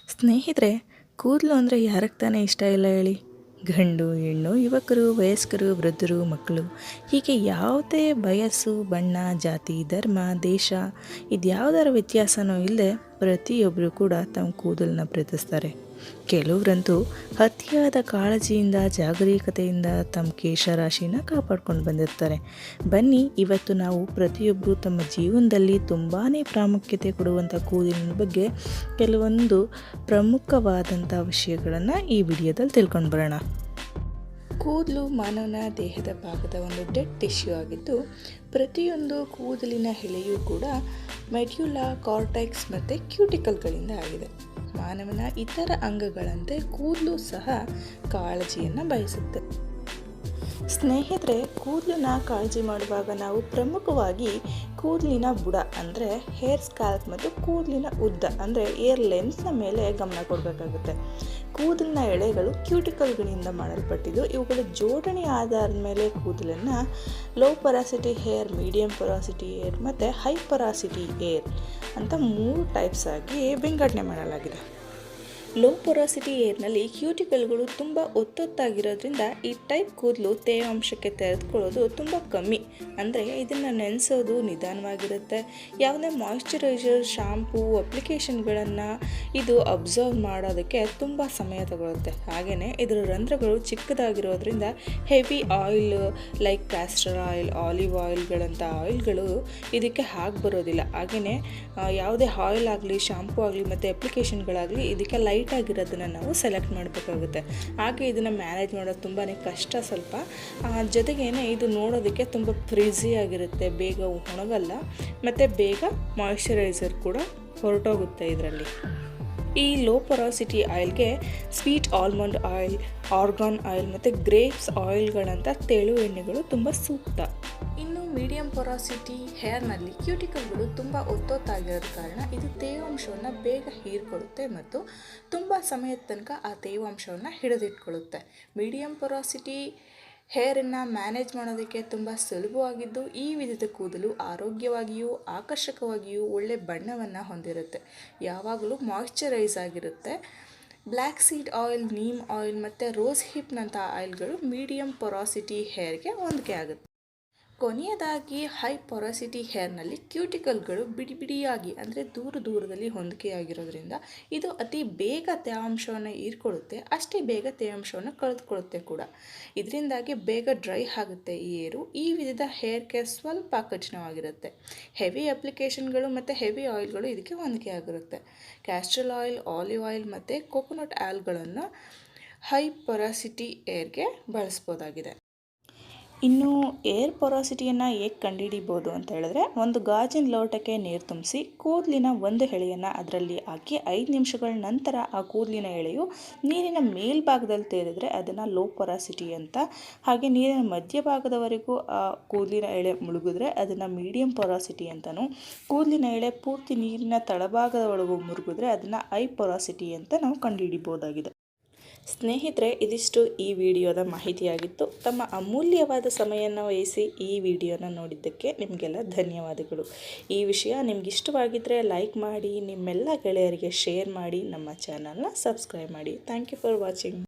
ಸ್ನೇಹಿತರೆ, ಕೂದಲು ಅಂದರೆ ಯಾರಿಗೆ ತಾನೇ ಇಷ್ಟ ಇಲ್ಲ ಹೇಳಿ. ಗಂಡು ಹೆಣ್ಣು, ಯುವಕರು, ವಯಸ್ಕರು, ವೃದ್ಧರು, ಮಕ್ಕಳು, ಹೀಗೆ ಯಾವುದೇ ವಯಸ್ಸು, ಬಣ್ಣ, ಜಾತಿ, ಧರ್ಮ, ದೇಶ ಇದ್ಯಾವುದರ ವ್ಯತ್ಯಾಸನೂ ಇಲ್ಲದೆ ಪ್ರತಿಯೊಬ್ಬರು ಕೂಡ ತಮ್ಮ ಕೂದಲನ್ನ ಪ್ರೀತಿಸ್ತಾರೆ. ಕೆಲವರಂತೂ ಅತಿಯಾದ ಕಾಳಜಿಯಿಂದ, ಜಾಗರೂಕತೆಯಿಂದ ತಮ್ಮ ಕೇಶರಾಶಿನ ಕಾಪಾಡ್ಕೊಂಡು ಬಂದಿರ್ತಾರೆ. ಬನ್ನಿ, ಇವತ್ತು ನಾವು ಪ್ರತಿಯೊಬ್ಬರು ತಮ್ಮ ಜೀವನದಲ್ಲಿ ತುಂಬಾ ಪ್ರಾಮುಖ್ಯತೆ ಕೊಡುವಂಥ ಕೂದಲಿನ ಬಗ್ಗೆ ಕೆಲವೊಂದು ಪ್ರಮುಖವಾದಂಥ ವಿಷಯಗಳನ್ನು ಈ ವಿಡಿಯೋದಲ್ಲಿ ತಿಳ್ಕೊಂಡು ಬರೋಣ. ಕೂದಲು ಮಾನವನ ದೇಹದ ಭಾಗದ ಒಂದು ಡೆಡ್ ಟಿಶ್ಯೂ ಆಗಿದ್ದು, ಪ್ರತಿಯೊಂದು ಕೂದಲಿನ ಎಳೆಯೂ ಕೂಡ ಮೆಡ್ಯುಲಾ, ಕಾರ್ಟೆಕ್ಸ್ ಮತ್ತು ಕ್ಯೂಟಿಕಲ್ಗಳಿಂದ ಆಗಿದೆ. ಮಾನವನ ಇತರ ಅಂಗಗಳಂತೆ ಕೂದಲು ಸಹ ಕಾಳಜಿಯನ್ನು ಬಯಸುತ್ತೆ. ಸ್ನೇಹಿತರೆ, ಕೂದಲನ್ನ ಕಾಳಜಿ ಮಾಡುವಾಗ ನಾವು ಪ್ರಮುಖವಾಗಿ ಕೂದಲಿನ ಬುಡ ಅಂದರೆ ಹೇರ್ ಸ್ಕ್ಯಾಲ್ಪ್ ಮತ್ತು ಕೂದಲಿನ ಉದ್ದ ಅಂದರೆ ಏರ್ ಲೆನ್ಸ್ನ ಮೇಲೆ ಗಮನ ಕೊಡಬೇಕಾಗುತ್ತೆ. ಕೂದಲಿನ ಎಳೆಗಳು ಕ್ಯೂಟಿಕಲ್ಗಳಿಂದ ಮಾಡಲ್ಪಟ್ಟಿದ್ದು, ಇವುಗಳ ಜೋಡಣೆ ಆಧಾರದ ಮೇಲೆ ಕೂದಲನ್ನು low porosity hair, medium porosity hair ಮತ್ತು ಹೈ ಪೊರಾಸಿಟಿ ಹೇರ್ ಅಂತ 3 ಟೈಪ್ಸ್ ಆಗಿ ವಿಂಗಡಣೆ ಮಾಡಲಾಗಿದೆ. ಲೋ ಪೊರಾಸಿಟಿ ಏರ್ನಲ್ಲಿ ಕ್ಯೂಟಿಕಲ್ಗಳು ತುಂಬ ಒತ್ತೊತ್ತಾಗಿರೋದ್ರಿಂದ ಈ ಟೈಪ್ ಕೂದಲು ತೇವಾಂಶಕ್ಕೆ ತೆರೆದುಕೊಳ್ಳೋದು ತುಂಬ ಕಮ್ಮಿ. ಅಂದರೆ ಇದನ್ನು ನೆನೆಸೋದು ನಿಧಾನವಾಗಿರುತ್ತೆ. ಯಾವುದೇ ಮಾಯಿಶ್ಚರೈಸರ್, ಶಾಂಪೂ, ಅಪ್ಲಿಕೇಶನ್ಗಳನ್ನು ಇದು ಅಬ್ಸರ್ವ್ ಮಾಡೋದಕ್ಕೆ ತುಂಬ ಸಮಯ ತಗೊಳುತ್ತೆ. ಹಾಗೆಯೇ ಇದರ ರಂಧ್ರಗಳು ಚಿಕ್ಕದಾಗಿರೋದ್ರಿಂದ heavy oil like castor oil, olive ಆಯಿಲ್ಗಳಂಥ ಆಯಿಲ್ಗಳು ಇದಕ್ಕೆ ಹಾಗೆ ಬರೋದಿಲ್ಲ. ಹಾಗೆಯೇ ಯಾವುದೇ ಆಯಿಲ್ ಆಗಲಿ, ಶಾಂಪೂ ಆಗಲಿ ಮತ್ತು ಅಪ್ಲಿಕೇಶನ್ಗಳಾಗಲಿ ಇದಕ್ಕೆ ಲೈಟ್ ಆಗಿರೋದನ್ನು ನಾವು ಸೆಲೆಕ್ಟ್ ಮಾಡಬೇಕಾಗುತ್ತೆ. ಹಾಗೆ ಇದನ್ನು ಮ್ಯಾನೇಜ್ ಮಾಡೋದು ತುಂಬಾ ಕಷ್ಟ ಸ್ವಲ್ಪ. ಜೊತೆಗೇನೆ ಇದು ನೋಡೋದಕ್ಕೆ ತುಂಬ ಫ್ರಿಝಿ ಆಗಿರುತ್ತೆ, ಬೇಗ ಒಣಗಲ್ಲ ಮತ್ತು ಬೇಗ ಮಾಯಿಶ್ಚರೈಸರ್ ಕೂಡ ಹೊರಟೋಗುತ್ತೆ ಇದರಲ್ಲಿ. ಈ ಲೋ ಪೊರಾಸಿಟಿ ಆಯಿಲ್ಗೆ sweet almond oil, argan oil ಮತ್ತು ಗ್ರೇಪ್ಸ್ ಆಯಿಲ್ಗಳಂಥ ತೆಳು ಎಣ್ಣೆಗಳು ತುಂಬ ಸೂಕ್ತ. ಇನ್ನು ಮೀಡಿಯಂ ಪೊರಾಸಿಟಿ ಹೇರ್ನಲ್ಲಿ ಕ್ಯೂಟಿಕಲ್ಗಳು ತುಂಬ ಒತ್ತೊತ್ತಾಗಿರೋದ ಕಾರಣ ಇದು ತೇವಾಂಶವನ್ನು ಬೇಗ ಹೀರ್ಕೊಳ್ಳುತ್ತೆ ಮತ್ತು ತುಂಬ ಸಮಯದ ತನಕ ಆ ತೇವಾಂಶವನ್ನು ಹಿಡಿದಿಟ್ಕೊಳ್ಳುತ್ತೆ. ಮೀಡಿಯಂ ಪೊರಾಸಿಟಿ ಹೇರನ್ನು ಮ್ಯಾನೇಜ್ ಮಾಡೋದಕ್ಕೆ ತುಂಬ ಸುಲಭವಾಗಿದ್ದು, ಈ ವಿಧದ ಕೂದಲು ಆರೋಗ್ಯವಾಗಿಯೂ ಆಕರ್ಷಕವಾಗಿಯೂ ಒಳ್ಳೆ ಬಣ್ಣವನ್ನು ಹೊಂದಿರುತ್ತೆ. ಯಾವಾಗಲೂ ಮಾಯಿಶ್ಚರೈಸ್ ಆಗಿರುತ್ತೆ. Black seed oil, neem oil ಮತ್ತು ರೋಸ್ ಹಿಪ್ನಂಥ ಆಯಿಲ್ಗಳು ಮೀಡಿಯಂ ಪೊರಾಸಿಟಿ ಹೇರ್ಗೆ ಹೊಂದಿಕೆ ಆಗುತ್ತೆ. ಕೊನೆಯದಾಗಿ ಹೈ ಪೊರಾಸಿಟಿ ಹೇರ್ನಲ್ಲಿ ಕ್ಯೂಟಿಕಲ್ಗಳು ಬಿಡಿಯಾಗಿ ಅಂದರೆ ದೂರದಲ್ಲಿ ಹೊಂದಿಕೆಯಾಗಿರೋದ್ರಿಂದ ಇದು ಅತಿ ಬೇಗ ತೇವಾಂಶವನ್ನು ಹೀರ್ಕೊಳ್ಳುತ್ತೆ, ಅಷ್ಟೇ ಬೇಗ ತೇವಾಂಶವನ್ನು ಕಳೆದುಕೊಳ್ಳುತ್ತೆ ಕೂಡ. ಇದರಿಂದಾಗಿ ಬೇಗ ಡ್ರೈ ಆಗುತ್ತೆ ಈ ಏರು. ಈ ವಿಧದ ಹೇರ್ ಕೇರ್ ಸ್ವಲ್ಪ ಕಠಿಣವಾಗಿರುತ್ತೆ. ಹೆವಿ ಅಪ್ಲಿಕೇಶನ್ಗಳು ಮತ್ತು ಹೆವಿ ಆಯಿಲ್ಗಳು ಇದಕ್ಕೆ ಹೊಂದಿಕೆ ಆಗಿರುತ್ತೆ. ಕ್ಯಾಸ್ಟರ್ ಆಯಿಲ್, ಆಲಿವ್ ಆಯಿಲ್ ಮತ್ತು ಕೊಕೊನಟ್ ಆಯಿಲ್ಗಳನ್ನು ಹೈ ಪೊರಾಸಿಟಿ ಏರ್ಗೆ ಬಳಸ್ಬೋದಾಗಿದೆ. ಇನ್ನು ಏರ್ ಪೊರಾಸಿಟಿಯನ್ನು ಹೇಗೆ ಕಂಡುಹಿಡಿಬೋದು ಅಂತ ಹೇಳಿದ್ರೆ, ಒಂದು ಗಾಜಿನ ಲೋಟಕ್ಕೆ ನೀರು ತುಂಬಿಸಿ ಕೂದಲಿನ ಒಂದು ಎಳೆಯನ್ನು ಅದರಲ್ಲಿ ಹಾಕಿ 5 ನಿಮಿಷಗಳ ನಂತರ ಆ ಕೂದಲಿನ ಎಳೆಯು ನೀರಿನ ಮೇಲ್ಭಾಗದಲ್ಲಿ ತೇಲಿದ್ರೆ ಅದನ್ನು ಲೋ ಪೊರಾಸಿಟಿ ಅಂತ, ಹಾಗೆ ನೀರಿನ ಮಧ್ಯಭಾಗದವರೆಗೂ ಆ ಕೂದಲಿನ ಎಳೆ ಮುಳುಗಿದ್ರೆ ಅದನ್ನು ಮೀಡಿಯಂ ಪೊರಾಸಿಟಿ ಅಂತಲೂ, ಕೂದಲಿನ ಎಳೆ ಪೂರ್ತಿ ನೀರಿನ ತಳಭಾಗದವರೆಗೂ ಮುಳುಗಿದ್ರೆ ಅದನ್ನು ಹೈ ಪೊರಾಸಿಟಿ ಅಂತ ನಾವು ಕಂಡುಹಿಡಿಬೋದಾಗಿದೆ. ಸ್ನೇಹಿತರೆ, ಇದಿಷ್ಟು ಈ ವಿಡಿಯೋದ ಮಾಹಿತಿಯಾಗಿತ್ತು. ತಮ್ಮ ಅಮೂಲ್ಯವಾದ ಸಮಯವನ್ನು ವಹಿಸಿ ಈ ವಿಡಿಯೋನ ನೋಡಿದ್ದಕ್ಕೆ ನಿಮಗೆಲ್ಲ ಧನ್ಯವಾದಗಳು. ಈ ವಿಷಯ ನಿಮ್ಗೆ ಇಷ್ಟವಾಗಿದ್ದರೆ ಲೈಕ್ ಮಾಡಿ, ನಿಮ್ಮೆಲ್ಲ ಗೆಳೆಯರಿಗೆ ಶೇರ್ ಮಾಡಿ, ನಮ್ಮ ಚಾನಲ್ನ ಸಬ್ಸ್ಕ್ರೈಬ್ ಮಾಡಿ. Thank you for watching.